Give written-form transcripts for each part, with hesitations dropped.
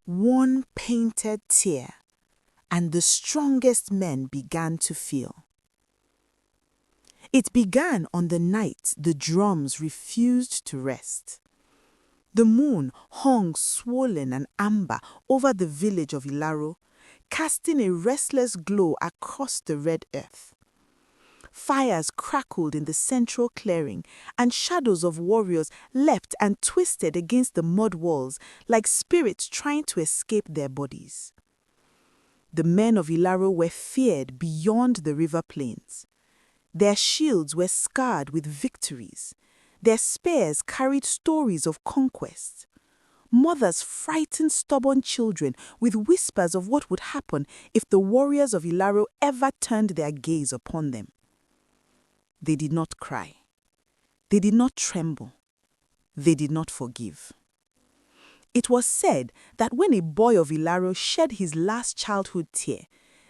one painted tear, and the strongest men began to feel. It began on the night the drums refused to rest. The moon hung swollen and amber over the village of Ilaro, casting a restless glow across the red earth. Fires crackled in the central clearing, and shadows of warriors leapt and twisted against the mud walls like spirits trying to escape their bodies. The men of Ilaro were feared beyond the river plains. Their shields were scarred with victories. Their spears carried stories of conquest. Mothers frightened stubborn children with whispers of what would happen if the warriors of Ilaro ever turned their gaze upon them. They did not cry. They did not tremble. They did not forgive. It was said that when a boy of Ilaro shed his last childhood tear,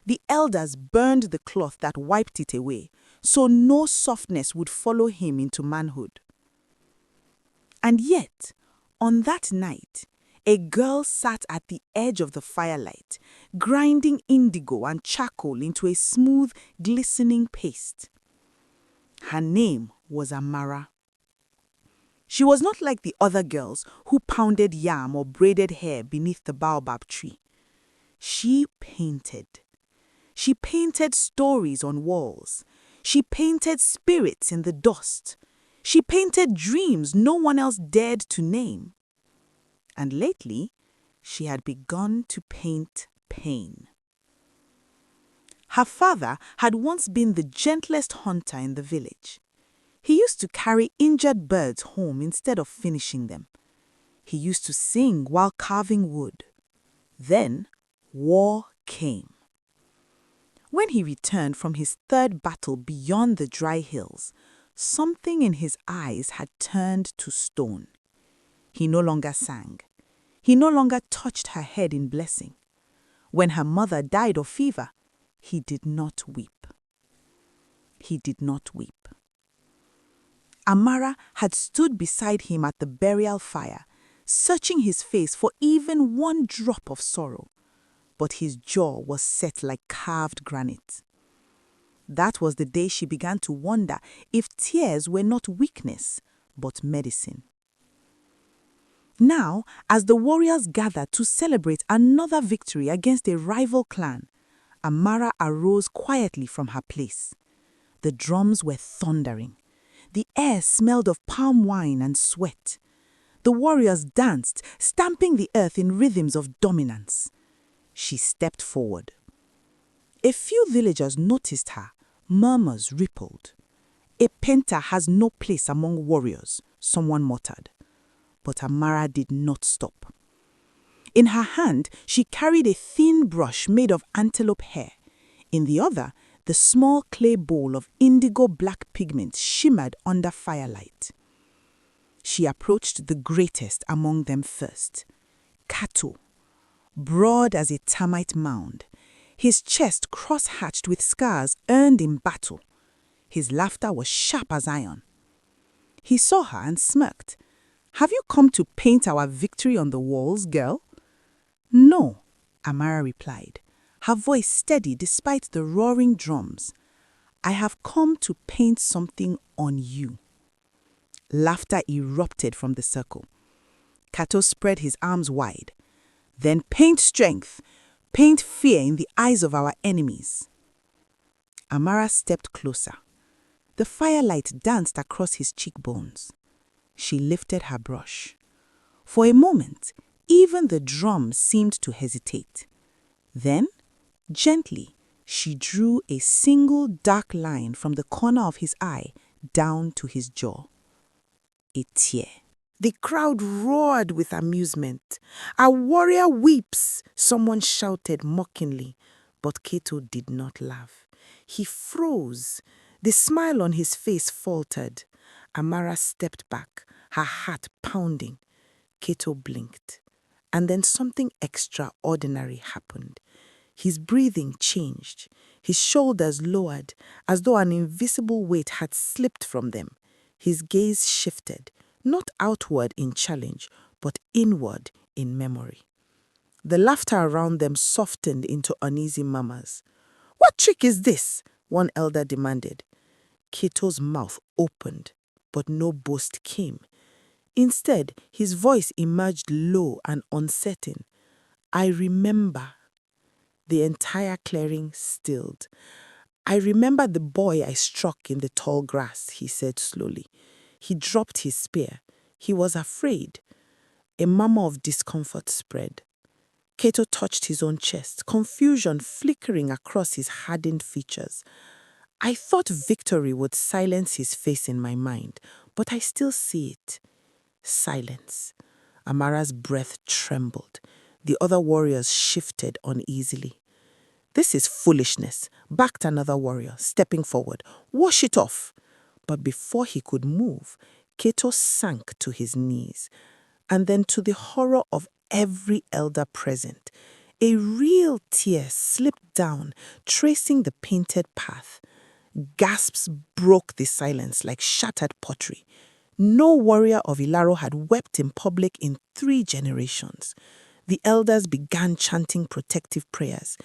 the elders burned the cloth that wiped it away, so no softness would follow him into manhood. And yet, on that night, a girl sat at the edge of the firelight, grinding indigo and charcoal into a smooth, glistening paste. Her name was Amara. She was not like the other girls who pounded yam or braided hair beneath the baobab tree. She painted. She painted stories on walls. She painted spirits in the dust. She painted dreams no one else dared to name. And lately, she had begun to paint pain. Her father had once been the gentlest hunter in the village. He used to carry injured birds home instead of finishing them. He used to sing while carving wood. Then, war came. When he returned from his third battle beyond the dry hills, something in his eyes had turned to stone. He no longer sang. He no longer touched her head in blessing. When her mother died of fever, he did not weep. He did not weep. Amara had stood beside him at the burial fire, searching his face for even one drop of sorrow, but his jaw was set like carved granite. That was the day she began to wonder if tears were not weakness, but medicine. Now, as the warriors gathered to celebrate another victory against a rival clan, Amara arose quietly from her place. The drums were thundering. The air smelled of palm wine and sweat. The warriors danced, stamping the earth in rhythms of dominance. She stepped forward. A few villagers noticed her. Murmurs rippled. "A painter has no place among warriors," someone muttered. But Amara did not stop. In her hand, she carried a thin brush made of antelope hair. In the other, the small clay bowl of indigo-black pigment shimmered under firelight. She approached the greatest among them first, Kato, broad as a termite mound, his chest cross-hatched with scars earned in battle. His laughter was sharp as iron. He saw her and smirked. "Have you come to paint our victory on the walls, girl?" "No," Amara replied, her voice steady despite the roaring drums. "I have come to paint something on you." Laughter erupted from the circle. Kato spread his arms wide. "Then paint strength, paint fear in the eyes of our enemies." Amara stepped closer. The firelight danced across his cheekbones. She lifted her brush. For a moment, even the drums seemed to hesitate. Then, gently, she drew a single dark line from the corner of his eye down to his jaw. A tear. The crowd roared with amusement. "A warrior weeps," someone shouted mockingly. But Kato did not laugh. He froze. The smile on his face faltered. Amara stepped back, her heart pounding. Kato blinked. And then something extraordinary happened. His breathing changed. His shoulders lowered, as though an invisible weight had slipped from them. His gaze shifted, not outward in challenge, but inward in memory. The laughter around them softened into uneasy murmurs. "What trick is this?" one elder demanded. Keto's mouth opened, but no boast came. Instead, his voice emerged low and uncertain. "I remember." The entire clearing stilled. "I remember the boy I struck in the tall grass," he said slowly. He dropped his spear. He was afraid. A murmur of discomfort spread. Keto touched his own chest, confusion flickering across his hardened features. "I thought victory would silence his face in my mind, but I still see it." Silence. Amara's breath trembled. The other warriors shifted uneasily. "This is foolishness," backed another warrior, stepping forward. "Wash it off." But before he could move, Keto sank to his knees. And then, to the horror of every elder present, a real tear slipped down, tracing the painted path. Gasps broke the silence like shattered pottery. No warrior of Ilaro had wept in public in 3 generations. The elders began chanting protective prayers,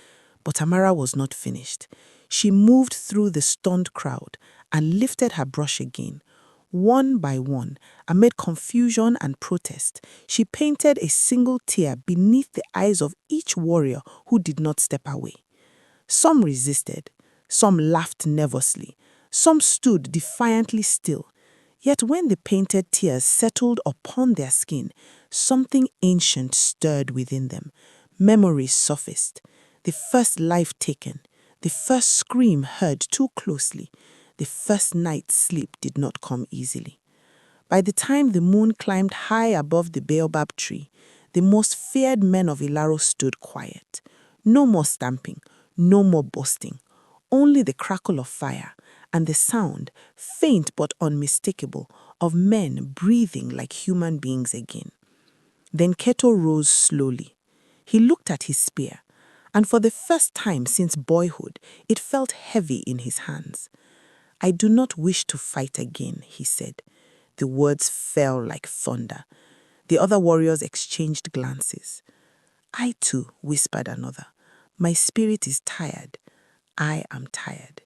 but Amara was not finished. She moved through the stunned crowd and lifted her brush again. One by one, amid confusion and protest, she painted a single tear beneath the eyes of each warrior who did not step away. Some resisted, some laughed nervously, some stood defiantly still. Yet when the painted tears settled upon their skin, something ancient stirred within them. Memories surfaced. The first life taken, the first scream heard too closely, the first night's sleep did not come easily. By the time the moon climbed high above the baobab tree, the most feared men of Ilaro stood quiet. No more stamping, no more boasting, only the crackle of fire and the sound, faint but unmistakable, of men breathing like human beings again. Then Keto rose slowly. He looked at his spear, and for the first time since boyhood, it felt heavy in his hands. "I do not wish to fight again," he said. The words fell like thunder. The other warriors exchanged glances. "I too," whispered another. "My spirit is tired. I am tired."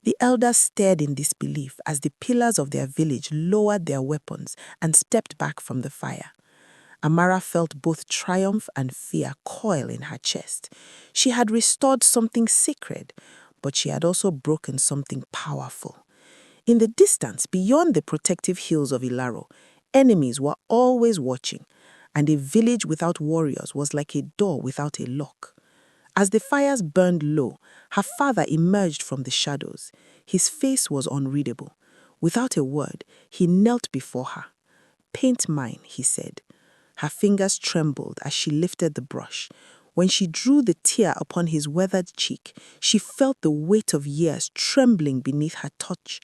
The elders stared in disbelief as the pillars of their village lowered their weapons and stepped back from the fire. Amara felt both triumph and fear coil in her chest. She had restored something sacred, but she had also broken something powerful. In the distance, beyond the protective hills of Ilaro, enemies were always watching, and a village without warriors was like a door without a lock. As the fires burned low, her father emerged from the shadows. His face was unreadable. Without a word, he knelt before her. "Paint mine," he said. Her fingers trembled as she lifted the brush. When she drew the tear upon his weathered cheek, she felt the weight of years trembling beneath her touch.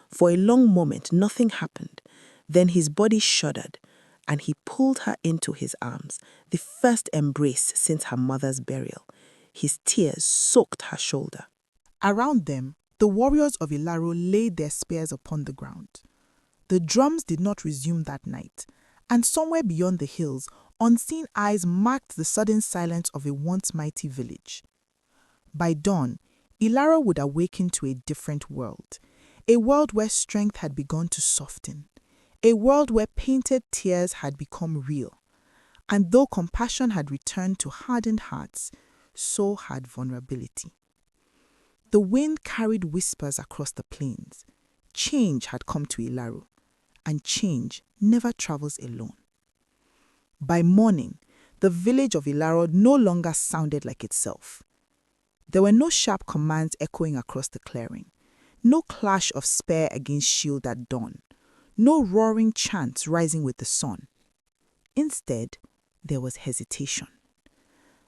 For a long moment, nothing happened. Then his body shuddered, and he pulled her into his arms, the first embrace since her mother's burial. His tears soaked her shoulder. Around them, the warriors of Ilaro laid their spears upon the ground. The drums did not resume that night, and somewhere beyond the hills, unseen eyes marked the sudden silence of a once mighty village. By dawn, Ilaro would awaken to a different world, a world where strength had begun to soften, a world where painted tears had become real. And though compassion had returned to hardened hearts, so had vulnerability. The wind carried whispers across the plains. Change had come to Ilaro, and change never travels alone. By morning, the village of Ilaro no longer sounded like itself. There were no sharp commands echoing across the clearing, no clash of spear against shield at dawn, no roaring chants rising with the sun. Instead, there was hesitation.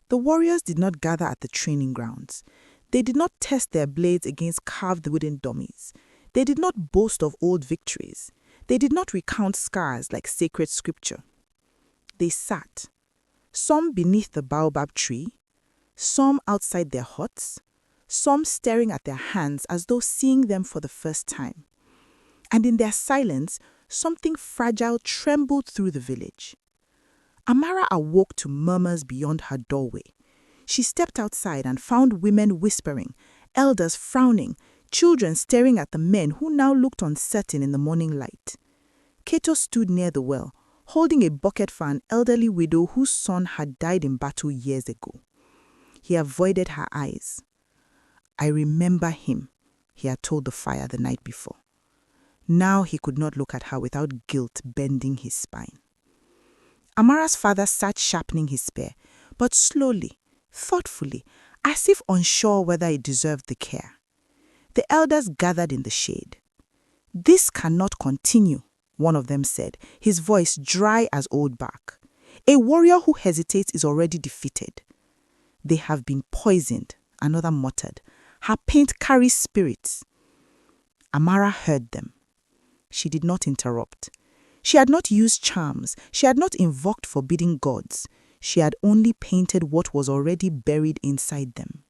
The warriors did not gather at the training grounds. They did not test their blades against carved wooden dummies. They did not boast of old victories. They did not recount scars like sacred scripture. They sat, some beneath the baobab tree, some outside their huts, some staring at their hands as though seeing them for the first time. And in their silence, something fragile trembled through the village. Amara awoke to murmurs beyond her doorway. She stepped outside and found women whispering, elders frowning, children staring at the men who now looked uncertain in the morning light. Cato stood near the well, holding a bucket for an elderly widow whose son had died in battle years ago. He avoided her eyes. "I remember him," he had told the fire the night before. Now he could not look at her without guilt bending his spine. Amara's father sat sharpening his spear, but slowly, thoughtfully, as if unsure whether it deserved the care. The elders gathered in the shade. "This cannot continue," one of them said, his voice dry as old bark. "A warrior who hesitates is already defeated." "They have been poisoned," another muttered. "Her paint carries spirits." Amara heard them. She did not interrupt. She had not used charms. She had not invoked forbidden gods. She had only painted what was already buried inside them.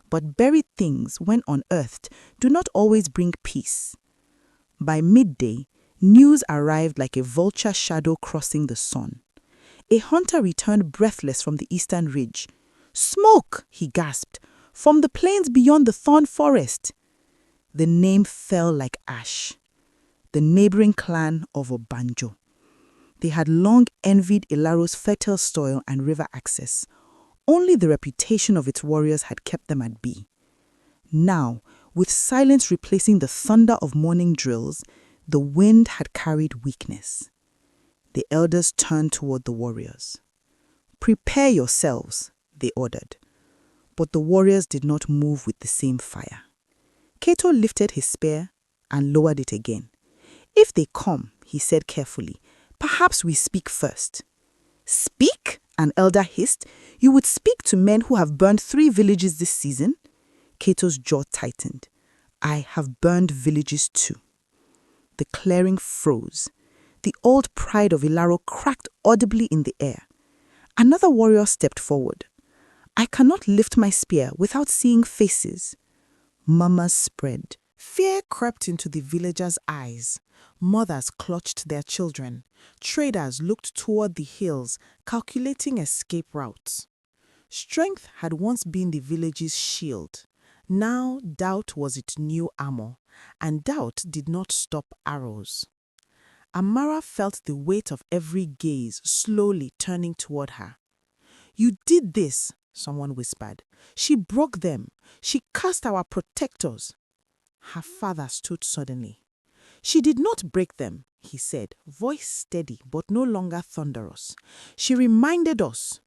But buried things, when unearthed, do not always bring peace. By midday, news arrived like a vulture shadow crossing the sun. A hunter returned breathless from the eastern ridge. "Smoke!" he gasped. "From the plains beyond the thorn forest." The name fell like ash. The neighboring clan of Obanjo. They had long envied Ilaro's fertile soil and river access. Only the reputation of its warriors had kept them at bay. Now, with silence replacing the thunder of morning drills, the wind had carried weakness. The elders turned toward the warriors. "Prepare yourselves," they ordered. But the warriors did not move with the same fire. Cato lifted his spear and lowered it again. "If they come," he said carefully, "perhaps we speak first." "Speak?" an elder hissed. "You would speak to men who have burned 3 villages this season?" Cato's jaw tightened. "I have burned villages too." The clearing froze. The old pride of Ilaro cracked audibly in the air. Another warrior stepped forward. "I cannot lift my spear without seeing faces." Murmurs spread. Fear crept into the villagers' eyes. Mothers clutched their children. Traders looked toward the hills, calculating escape routes. Strength had once been the village's shield. Now doubt was its new armor, and doubt did not stop arrows. Amara felt the weight of every gaze slowly turning toward her. "You did this," someone whispered. "She broke them. She cursed our protectors." Her father stood suddenly. "She did not break them," he said, voice steady but no longer thunderous. "She reminded us."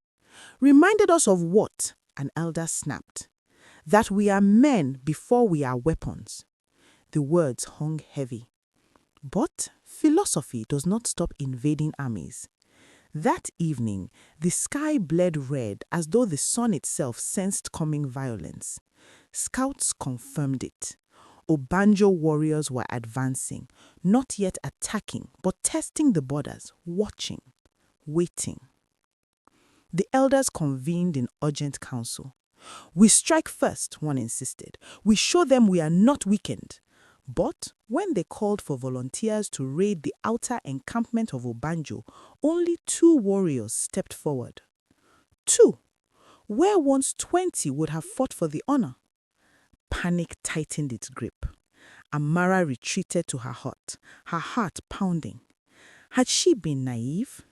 "Reminded us of what?" an elder snapped. "That we are men before we are weapons." The words hung heavy. But philosophy does not stop invading armies. That evening, the sky bled red as though the sun itself sensed coming violence. Scouts confirmed it. Obanjo warriors were advancing, not yet attacking, but testing the borders, watching, waiting. The elders convened in urgent council. "We strike first," one insisted. "We show them we are not weakened." But when they called for volunteers to raid the outer encampment of Obanjo, only 2 warriors stepped forward. 2, where once 20 would have fought for the honor. Panic tightened its grip. Amara retreated to her hut, her heart pounding. Had she been naive?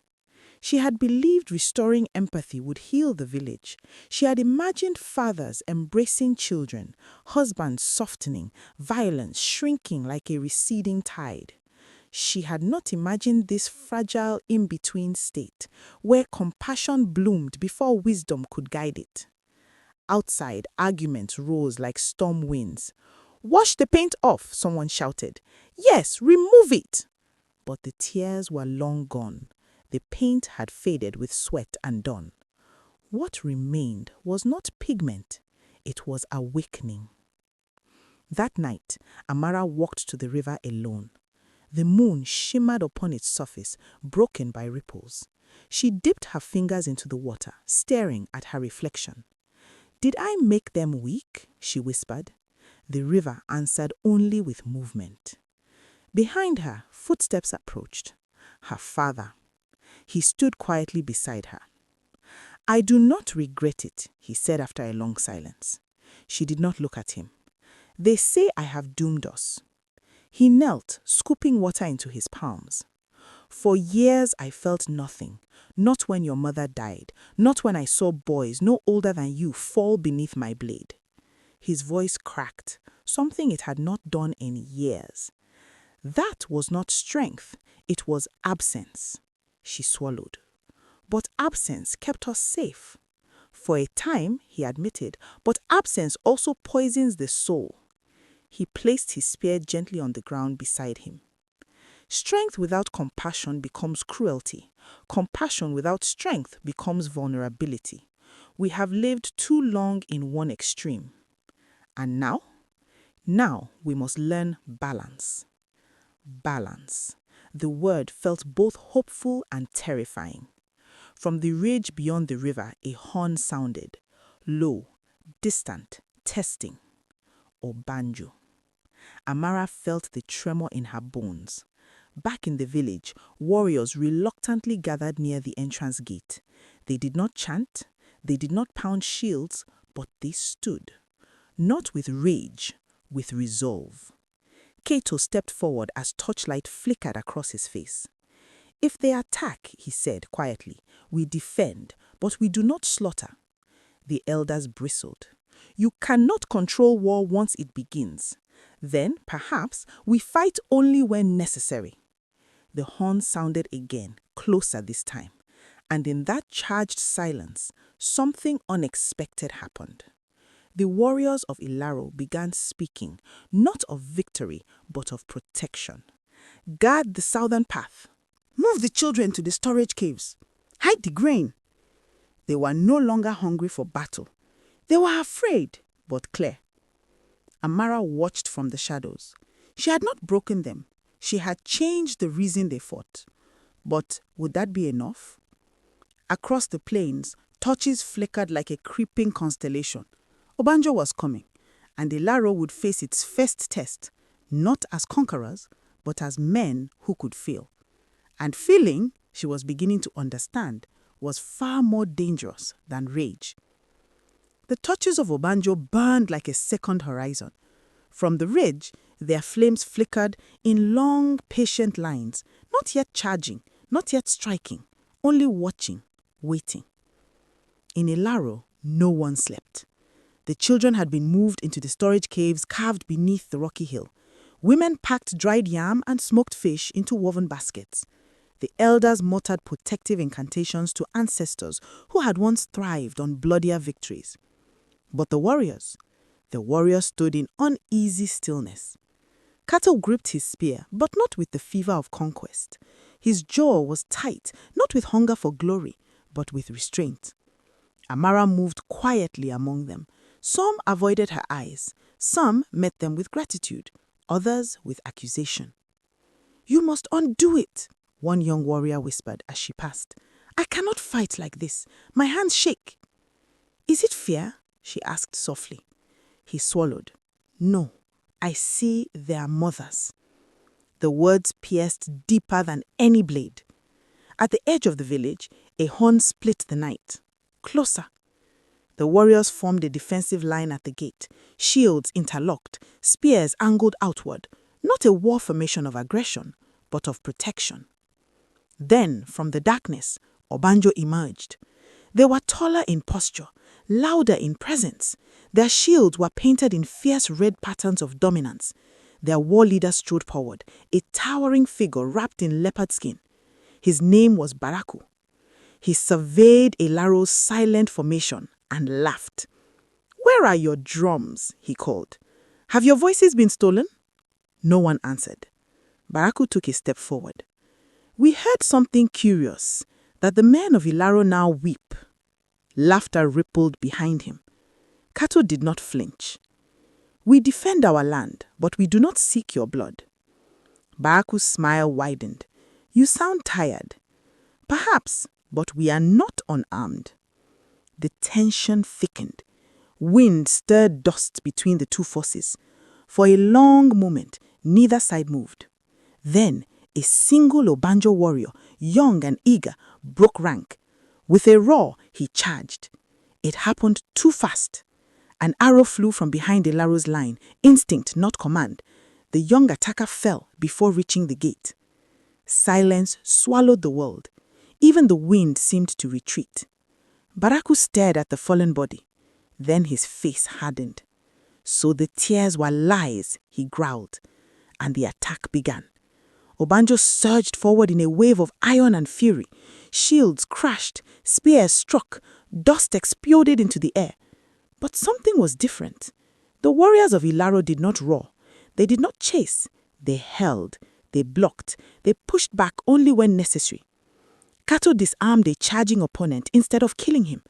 She had believed restoring empathy would heal the village. She had imagined fathers embracing children, husbands softening, violence shrinking like a receding tide. She had not imagined this fragile in-between state, where compassion bloomed before wisdom could guide it. Outside, arguments rose like storm winds. "Wash the paint off," someone shouted. "Yes, remove it." But the tears were long gone. The paint had faded with sweat and dawn. What remained was not pigment, it was awakening. That night, Amara walked to the river alone. The moon shimmered upon its surface, broken by ripples. She dipped her fingers into the water, staring at her reflection. "Did I make them weak?" she whispered. The river answered only with movement. Behind her, footsteps approached. Her father. He stood quietly beside her. "I do not regret it," he said after a long silence. She did not look at him. "They say I have doomed us." He knelt, scooping water into his palms. "For years I felt nothing, not when your mother died, not when I saw boys no older than you fall beneath my blade." His voice cracked, something it had not done in years. "That was not strength, it was absence." She swallowed. "But absence kept us safe." "For a time," he admitted, "but absence also poisons the soul." He placed his spear gently on the ground beside him. "Strength without compassion becomes cruelty. Compassion without strength becomes vulnerability. We have lived too long in one extreme. And now? Now we must learn balance." Balance. The word felt both hopeful and terrifying. From the ridge beyond the river, a horn sounded, low, distant, testing. Obanjo. Amara felt the tremor in her bones. Back in the village, warriors reluctantly gathered near the entrance gate. They did not chant, they did not pound shields, but they stood. Not with rage, with resolve. Kato stepped forward as torchlight flickered across his face. "If they attack," he said quietly, "we defend, but we do not slaughter." The elders bristled. "You cannot control war once it begins. Then, perhaps, we fight only when necessary." The horn sounded again, closer this time. And in that charged silence, something unexpected happened. The warriors of Ilaro began speaking, not of victory, but of protection. "Guard the southern path. Move the children to the storage caves. Hide the grain." They were no longer hungry for battle. They were afraid, but clear. Amara watched from the shadows. She had not broken them. She had changed the reason they fought. But would that be enough? Across the plains, torches flickered like a creeping constellation. Obanjo was coming, and Ilaro would face its first test, not as conquerors, but as men who could feel. And feeling, she was beginning to understand, was far more dangerous than rage. The torches of Obanjo burned like a second horizon. From the ridge, their flames flickered in long, patient lines, not yet charging, not yet striking, only watching, waiting. In Ilaro, no one slept. The children had been moved into the storage caves carved beneath the rocky hill. Women packed dried yam and smoked fish into woven baskets. The elders muttered protective incantations to ancestors who had once thrived on bloodier victories. But the warriors stood in uneasy stillness. Kato gripped his spear, but not with the fever of conquest. His jaw was tight, not with hunger for glory, but with restraint. Amara moved quietly among them. Some avoided her eyes, some met them with gratitude, others with accusation. "You must undo it," one young warrior whispered as she passed. "I cannot fight like this. My hands shake." "Is it fear?" she asked softly. He swallowed. "No, I see their mothers." The words pierced deeper than any blade. At the edge of the village, a horn split the night. Closer. The warriors formed a defensive line at the gate, shields interlocked, spears angled outward, not a war formation of aggression, but of protection. Then, from the darkness, Obanjo emerged. They were taller in posture, louder in presence. Their shields were painted in fierce red patterns of dominance. Their war leader strode forward, a towering figure wrapped in leopard skin. His name was Baraku. He surveyed Ilaro's silent formation and laughed. "Where are your drums?" he called. "Have your voices been stolen?" No one answered. Baraku took a step forward. "We heard something curious, that the men of Ilaro now weep." Laughter rippled behind him. Kato did not flinch. "We defend our land, but we do not seek your blood." Baraku's smile widened. "You sound tired." "Perhaps, but we are not unarmed." The tension thickened. Wind stirred dust between the two forces. For a long moment, neither side moved. Then, a single Obanjo warrior, young and eager, broke rank. With a roar, he charged. It happened too fast. An arrow flew from behind Ilaro's line, instinct, not command. The young attacker fell before reaching the gate. Silence swallowed the world. Even the wind seemed to retreat. Baraku stared at the fallen body. Then his face hardened. So the tears were lies, he growled, and the attack began. Obanjo surged forward in a wave of iron and fury. Shields crashed, spears struck, dust exploded into the air. But something was different. The warriors of Ilaro did not roar. They did not chase. They held, they blocked, they pushed back only when necessary. Kato disarmed a charging opponent instead of killing him.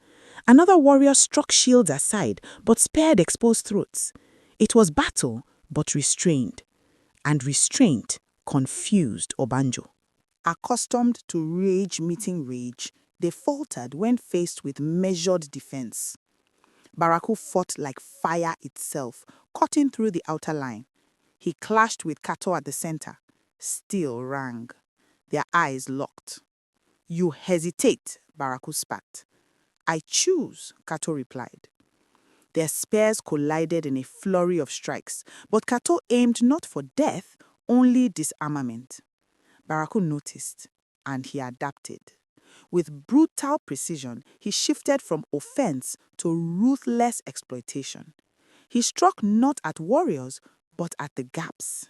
Another warrior struck shields aside but spared exposed throats. It was battle, but restrained. And restraint confused Obanjo. Accustomed to rage meeting rage, they faltered when faced with measured defense. Baraku fought like fire itself, cutting through the outer line. He clashed with Kato at the center. Steel rang. Their eyes locked. "You hesitate," Baraku spat. "I choose," Kato replied. Their spears collided in a flurry of strikes, but Kato aimed not for death, only disarmament. Baraku noticed, and he adapted. With brutal precision, he shifted from offense to ruthless exploitation. He struck not at warriors, but at the gaps.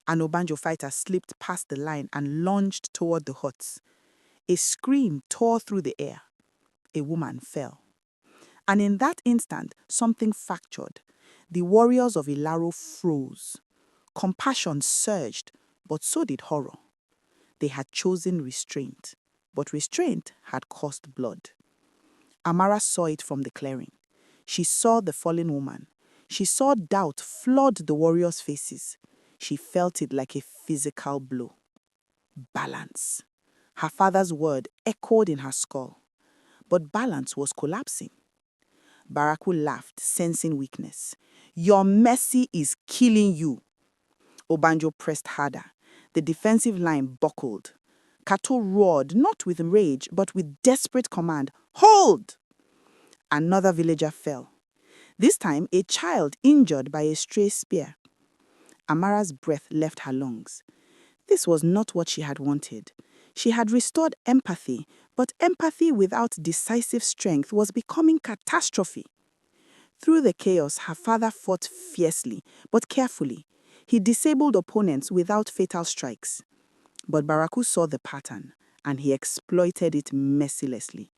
An Obanjo fighter slipped past the line and lunged toward the huts. A scream tore through the air. A woman fell. And in that instant, something fractured. The warriors of Ilaro froze. Compassion surged, but so did horror. They had chosen restraint, but restraint had cost blood. Amara saw it from the clearing. She saw the fallen woman. She saw doubt flood the warriors' faces. She felt it like a physical blow. Balance. Her father's word echoed in her skull. But balance was collapsing. Baraku laughed, sensing weakness. "Your mercy is killing you." Obanjo pressed harder. The defensive line buckled. Kato roared, not with rage, but with desperate command. "Hold!" Another villager fell. This time, a child injured by a stray spear. Amara's breath left her lungs. This was not what she had wanted. She had restored empathy, but empathy without decisive strength was becoming catastrophe. Through the chaos, her father fought fiercely, but carefully. He disabled opponents without fatal strikes. But Baraku saw the pattern, and he exploited it mercilessly.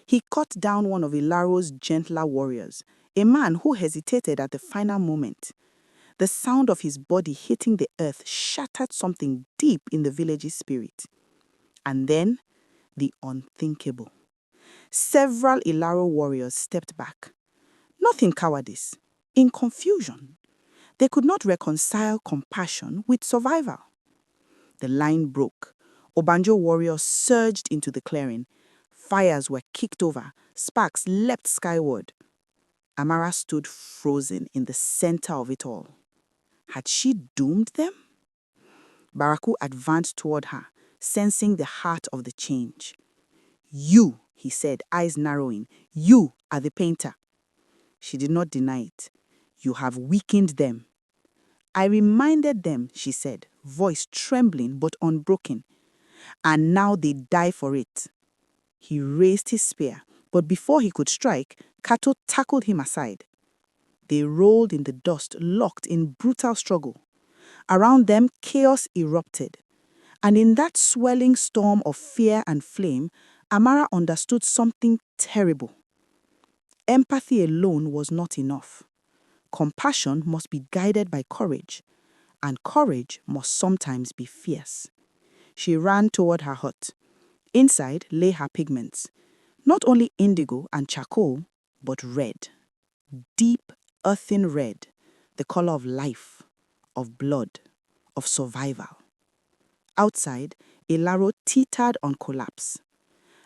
He cut down one of Ilaro's gentler warriors, a man who hesitated at the final moment. The sound of his body hitting the earth shattered something deep in the village's spirit. And then, the unthinkable. Several Ilaro warriors stepped back. Not in cowardice, in confusion. They could not reconcile compassion with survival. The line broke. Obanjo warriors surged into the clearing. Fires were kicked over. Sparks leapt skyward. Amara stood frozen in the center of it all. Had she doomed them? Baraku advanced toward her, sensing the heart of the change. "You," he said, eyes narrowing, "you are the painter." She did not deny it. "You have weakened them." "I reminded them," she said, voice trembling but unbroken. "And now they die for it." He raised his spear, but before he could strike, Kato tackled him aside. They rolled in the dust, locked in brutal struggle. Around them, chaos erupted. And in that swelling storm of fear and flame, Amara understood something terrible. Empathy alone was not enough. Compassion must be guided by courage, and courage must sometimes be fierce. She ran toward her hut. Inside lay her pigments, not only indigo and charcoal, but red. Deep, earthen red, the color of life, of blood, of survival. Outside, Ilaro teetered on collapse.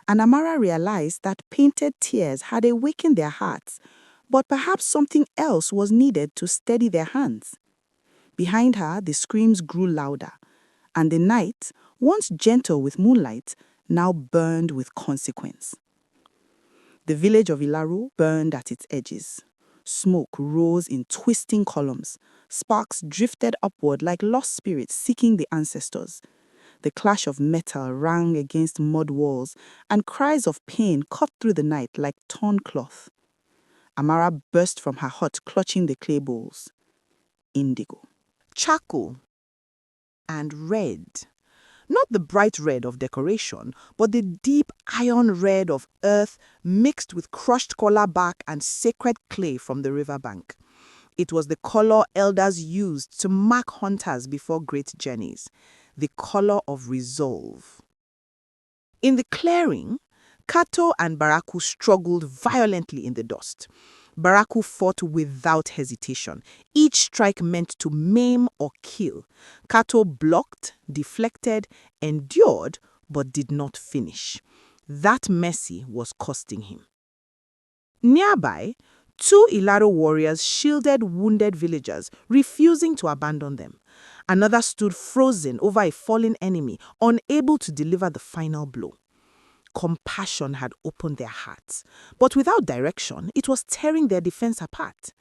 And Amara realized that painted tears had awakened their hearts, but perhaps something else was needed to steady their hands. Behind her, the screams grew louder, and the night, once gentle with moonlight, now burned with consequence. The village of Ilaro burned at its edges. Smoke rose in twisting columns. Sparks drifted upward like lost spirits seeking the ancestors. The clash of metal rang against mud walls, and cries of pain cut through the night like torn cloth. Amara burst from her hut, clutching the clay bowls. Indigo, charcoal, and red. Not the bright red of decoration, but the deep iron red of earth mixed with crushed kola bark and sacred clay from the riverbank. It was the color elders used to mark hunters before great journeys, the color of resolve. In the clearing, Kato and Baraku struggled violently in the dust. Baraku fought without hesitation, each strike meant to maim or kill. Kato blocked, deflected, endured, but did not finish. That mercy was costing him. Nearby, 2 Ilaro warriors shielded wounded villagers, refusing to abandon them. Another stood frozen over a fallen enemy, unable to deliver the final blow. Compassion had opened their hearts, but without direction, it was tearing their defense apart.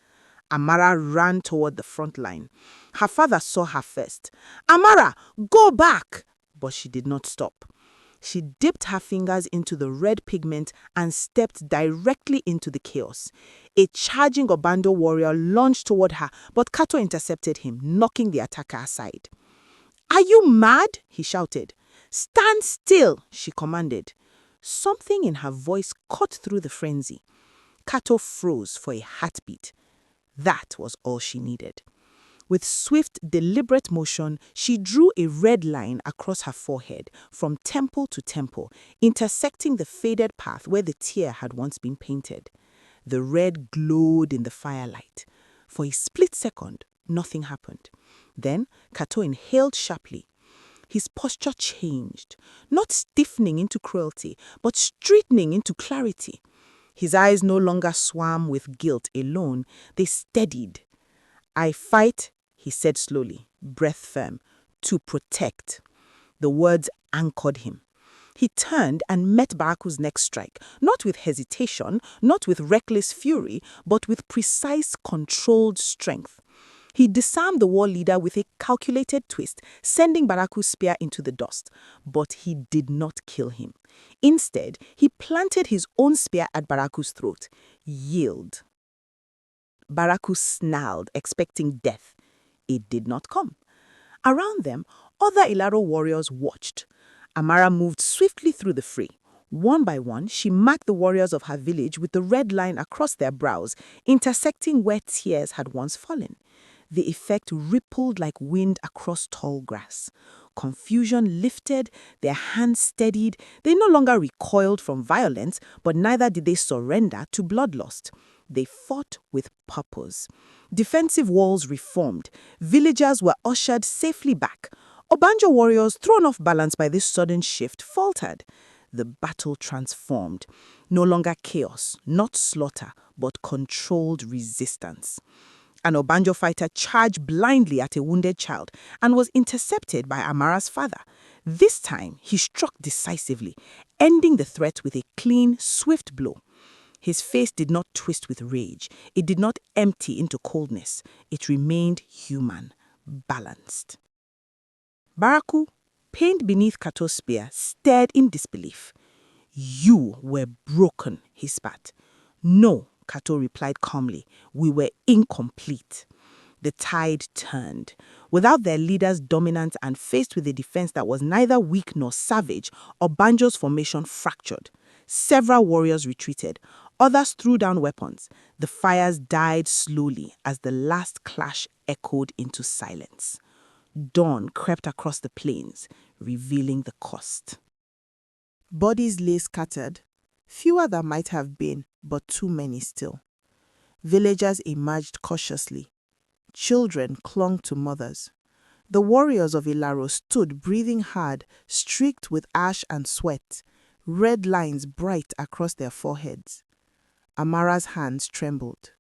Amara ran toward the front line. Her father saw her first. "Amara, go back!" But she did not stop. She dipped her fingers into the red pigment and stepped directly into the chaos. A charging Obando warrior lunged toward her, but Kato intercepted him, knocking the attacker aside. "Are you mad?" he shouted. "Stand still," she commanded. Something in her voice cut through the frenzy. Kato froze for a heartbeat. That was all she needed. With swift, deliberate motion, she drew a red line across her forehead, from temple to temple, intersecting the faded path where the tear had once been painted. The red glowed in the firelight. For a split second, nothing happened. Then Kato inhaled sharply. His posture changed, not stiffening into cruelty, but straightening into clarity. His eyes no longer swam with guilt alone, they steadied. "I fight," he said slowly, breath firm, "to protect." The words anchored him. He turned and met Baraku's next strike, not with hesitation, not with reckless fury, but with precise, controlled strength. He disarmed the war leader with a calculated twist, sending Baraku's spear into the dust. But he did not kill him. Instead, he planted his own spear at Baraku's throat. "Yield." Baraku snarled, expecting death. It did not come. Around them, other Ilaro warriors watched. Amara moved swiftly through the fray. One by one, she marked the warriors of her village with the red line across their brows, intersecting where tears had once fallen. The effect rippled like wind across tall grass. Confusion lifted, their hands steadied. They no longer recoiled from violence, but neither did they surrender to bloodlust. They fought with purpose. Defensive walls reformed. Villagers were ushered safely back. Obanjo warriors, thrown off balance by this sudden shift, faltered. The battle transformed. No longer chaos, not slaughter, but controlled resistance. An Obanjo fighter charged blindly at a wounded child and was intercepted by Amara's father. This time, he struck decisively, ending the threat with a clean, swift blow. His face did not twist with rage. It did not empty into coldness. It remained human, balanced. Baraku, pinned beneath Kato's spear, stared in disbelief. "You were broken," he spat. "No," Kato replied calmly. "We were incomplete." The tide turned. Without their leader's dominance and faced with a defense that was neither weak nor savage, Obanjo's formation fractured. Several warriors retreated. Others threw down weapons. The fires died slowly as the last clash echoed into silence. Dawn crept across the plains, revealing the cost. Bodies lay scattered, fewer than might have been, but too many still. Villagers emerged cautiously. Children clung to mothers. The warriors of Ilaro stood breathing hard, streaked with ash and sweat, red lines bright across their foreheads. Amara's hands trembled.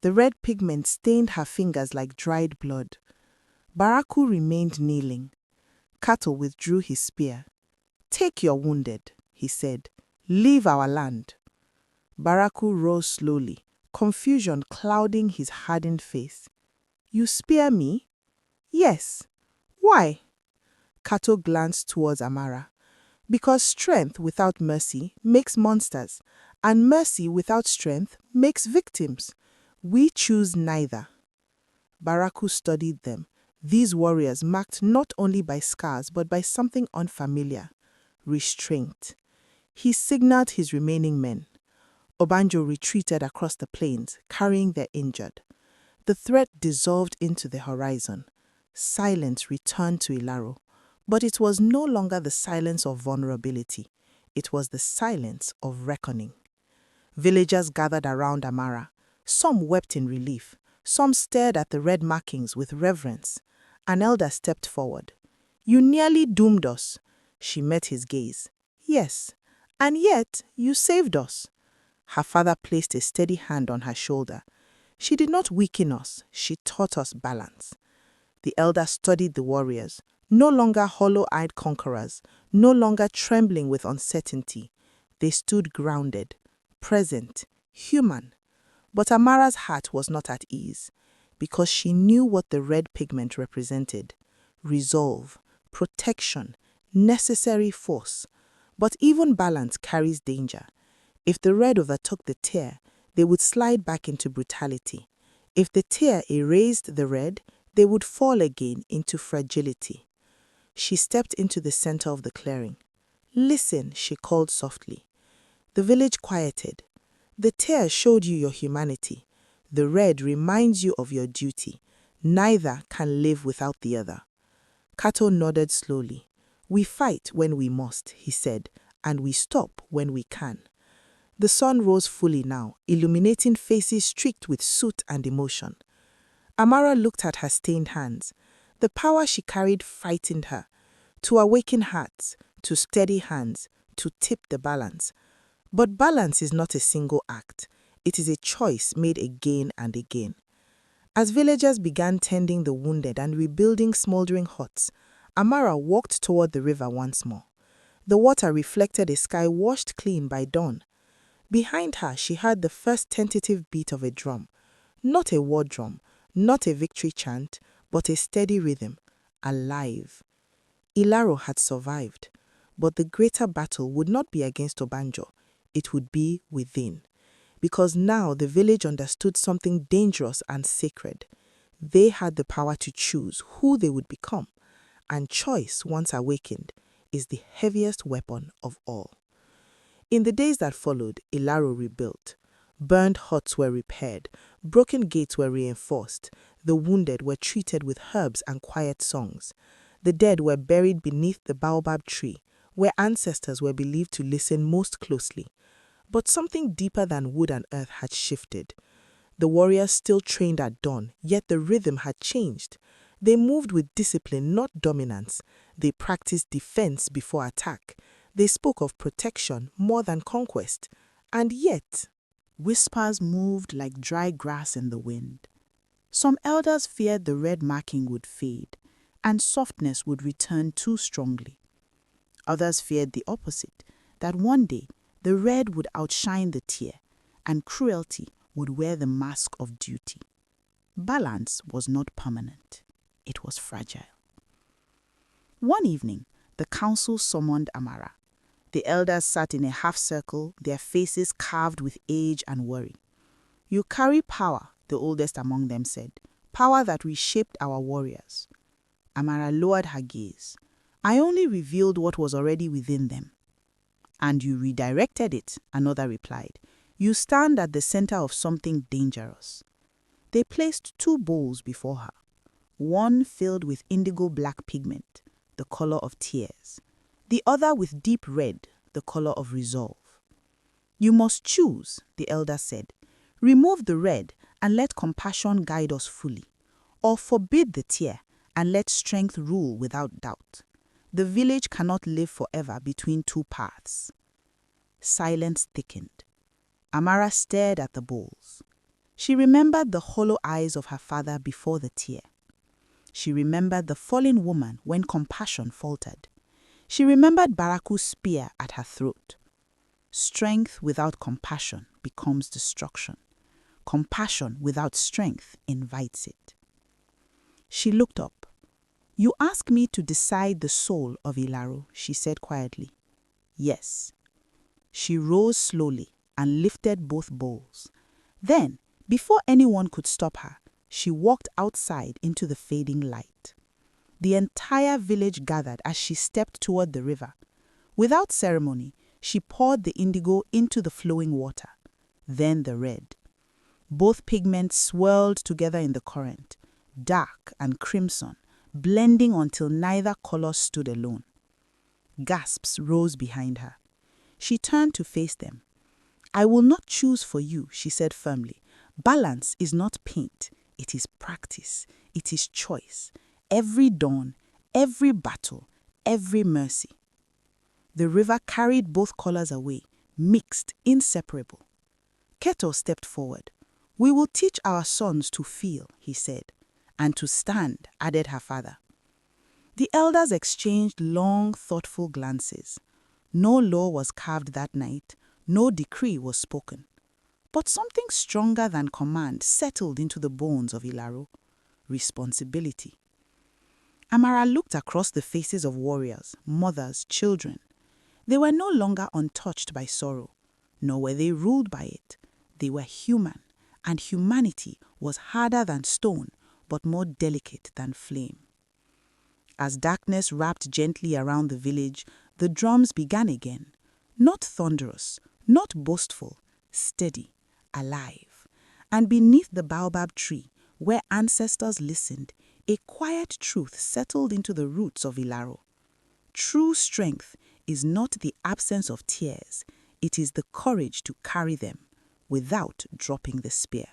The red pigment stained her fingers like dried blood. Baraku remained kneeling. Kato withdrew his spear. "Take your wounded," he said. "Leave our land." Baraku rose slowly, confusion clouding his hardened face. "You spear me?" "Yes." "Why?" Kato glanced towards Amara. "Because strength without mercy makes monsters, and mercy without strength makes victims. We choose neither." Baraku studied them, these warriors marked not only by scars but by something unfamiliar: restraint. He signaled his remaining men. Obanjo retreated across the plains, carrying their injured. The threat dissolved into the horizon. Silence returned to Ilaro, but it was no longer the silence of vulnerability. It was the silence of reckoning. Villagers gathered around Amara. Some wept in relief. Some stared at the red markings with reverence. An elder stepped forward. "You nearly doomed us." She met his gaze. "Yes, and yet you saved us." Her father placed a steady hand on her shoulder. "She did not weaken us, she taught us balance." The elder studied the warriors, no longer hollow-eyed conquerors, no longer trembling with uncertainty. They stood grounded, present, human. But Amara's heart was not at ease, because she knew what the red pigment represented: resolve, protection, necessary force. But even balance carries danger. If the red overtook the tear, they would slide back into brutality. If the tear erased the red, they would fall again into fragility. She stepped into the center of the clearing. "Listen," she called softly. The village quieted. "The tear showed you your humanity. The red reminds you of your duty. Neither can live without the other." Kato nodded slowly. "We fight when we must," he said, "and we stop when we can." The sun rose fully now, illuminating faces streaked with soot and emotion. Amara looked at her stained hands. The power she carried frightened her. To awaken hearts, to steady hands, to tip the balance. But balance is not a single act. It is a choice made again and again. As villagers began tending the wounded and rebuilding smoldering huts, Amara walked toward the river once more. The water reflected a sky washed clean by dawn. Behind her, she heard the first tentative beat of a drum. Not a war drum, not a victory chant, but a steady rhythm, alive. Ilaro had survived, but the greater battle would not be against Obanjo. It would be within. Because now the village understood something dangerous and sacred. They had the power to choose who they would become, and choice, once awakened, is the heaviest weapon of all. In the days that followed, Ilaro rebuilt. Burned huts were repaired, broken gates were reinforced, the wounded were treated with herbs and quiet songs. The dead were buried beneath the baobab tree, where ancestors were believed to listen most closely. But something deeper than wood and earth had shifted. The warriors still trained at dawn, yet the rhythm had changed. They moved with discipline, not dominance. They practiced defense before attack. They spoke of protection more than conquest. And yet, whispers moved like dry grass in the wind. Some elders feared the red marking would fade, and softness would return too strongly. Others feared the opposite, that one day the red would outshine the tear, and cruelty would wear the mask of duty. Balance was not permanent. It was fragile. One evening, the council summoned Amara. The elders sat in a half-circle, their faces carved with age and worry. "You carry power," the oldest among them said, "power that reshaped our warriors." Amara lowered her gaze. "I only revealed what was already within them." "And you redirected it," another replied. "You stand at the center of something dangerous." They placed 2 bowls before her, one filled with indigo black pigment, the color of tears, the other with deep red, the color of resolve. "You must choose," the elder said. "Remove the red and let compassion guide us fully, or forbid the tear and let strength rule without doubt. The village cannot live forever between 2 paths." Silence thickened. Amara stared at the bowls. She remembered the hollow eyes of her father before the tear. She remembered the fallen woman when compassion faltered. She remembered Baraku's spear at her throat. Strength without compassion becomes destruction. Compassion without strength invites it. She looked up. "You ask me to decide the soul of Ilaro," she said quietly. "Yes." She rose slowly and lifted both bowls. Then, before anyone could stop her, she walked outside into the fading light. The entire village gathered as she stepped toward the river. Without ceremony, she poured the indigo into the flowing water, then the red. Both pigments swirled together in the current, dark and crimson, blending until neither color stood alone. Gasps rose behind her. She turned to face them. "I will not choose for you," she said firmly. "Balance is not paint. It is practice. It is choice. Every dawn, every battle, every mercy." The river carried both colors away, mixed, inseparable. Keto stepped forward. "We will teach our sons to feel," he said. "And to stand," added her father. The elders exchanged long, thoughtful glances. No law was carved that night, no decree was spoken. But something stronger than command settled into the bones of Ilaro: responsibility. Amara looked across the faces of warriors, mothers, children. They were no longer untouched by sorrow, nor were they ruled by it. They were human, and humanity was harder than stone, but more delicate than flame. As darkness wrapped gently around the village, the drums began again. Not thunderous, not boastful, steady, alive. And beneath the baobab tree, where ancestors listened, a quiet truth settled into the roots of Ilaro. True strength is not the absence of tears, it is the courage to carry them without dropping the spear.